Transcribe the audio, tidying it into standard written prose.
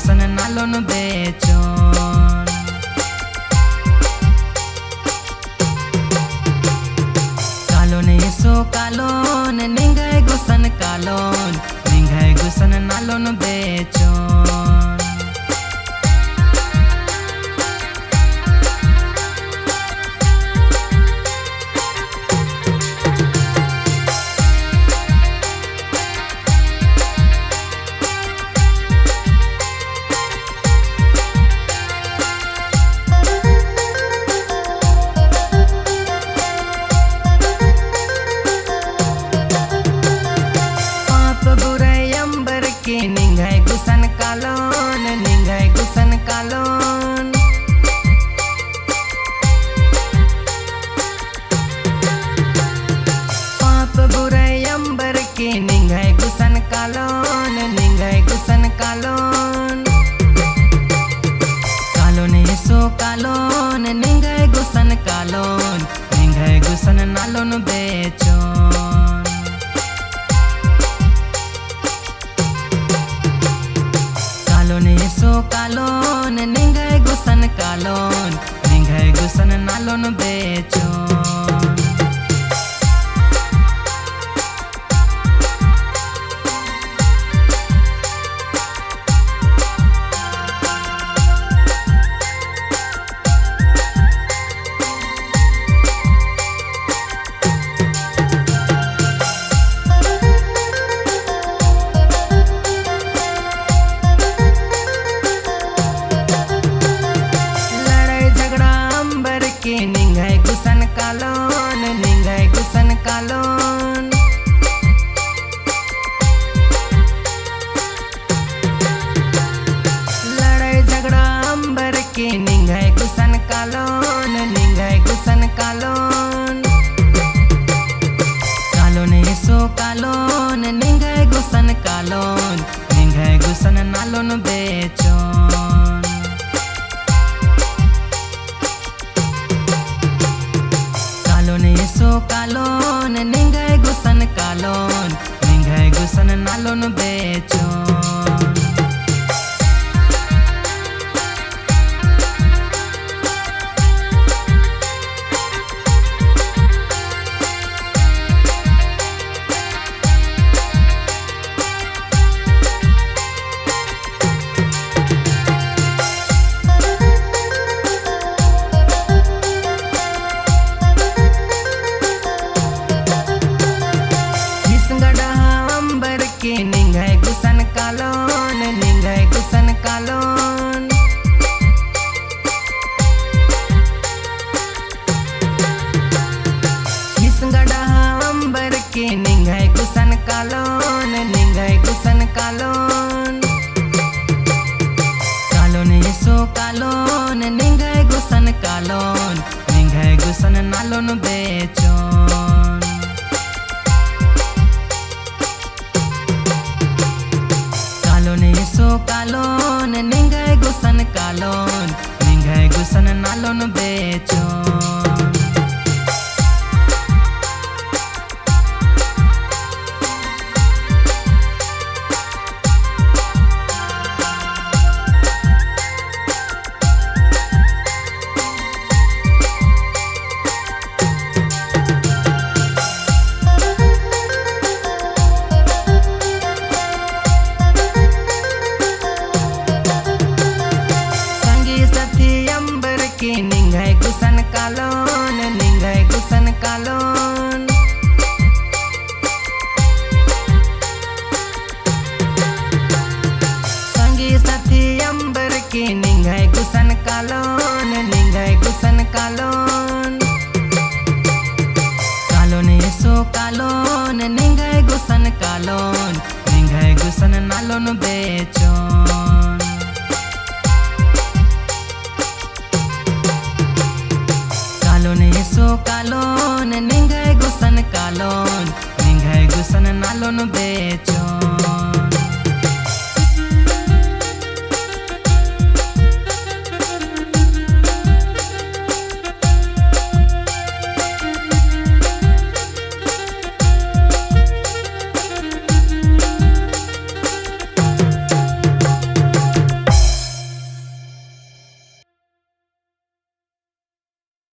गुसन नालोन बेचोन कालोन येसो कालोन निंगाय गुसन कालोन निंगाय गुसन नालोन बेचोन निंगाय गुसन कालोन निंगाय गुसन कालोन पाप बुराई अंबर के निंगाय गुसन कालोन निंगाय गुसन कालोन कालोन येसो कालोन निंगाय गुसन कालोन निंगाय गुसन नालोन बेचोन कालोन येसो कालोन निंगाय गुसन कालोन निंगाय गुसन नालोन बेचोन निंगाय गुसन कालोन निंगाय गुसन कालोन लड़ाई झगड़ा अंबर के निंगाय गुसन कालोन निंगाय गुसन कालोन कालोन येसो कालोन निंगाय गुसन कालोन निंगाय गुसन नालोन बेचोन कालोन येसो कालोन निंगाय गुसन कालोन निंगाय गुसन नालोन बेचोन निंगाय गुसन कालोन निंगाय गुसन कालोन हिसगड़ा अंबर के निंगाय गुसन कालोन निंगाय गुसन कालोन कालोन येसो कालोन निंगाय गुसन कालोन निंगाय गुसन नालोन बेचोन कालोन येसो कालोन निंगाय गुसन कालोन निंगाय गुसन नालोन बेचोन निंगाय गुसन कालोन निंगाय गुसन कालोन संगी साथी अंबर के निंगाय गुसन कालोन निंगाय गुसन कालोन कालोन येसो कालोन निंगाय गुसन कालोन निंगाय गुसन नालोन बेचोन कालोन येसो कालोन निंगाय गुसन कालोन निंगाय गुसन नालोन बेचोन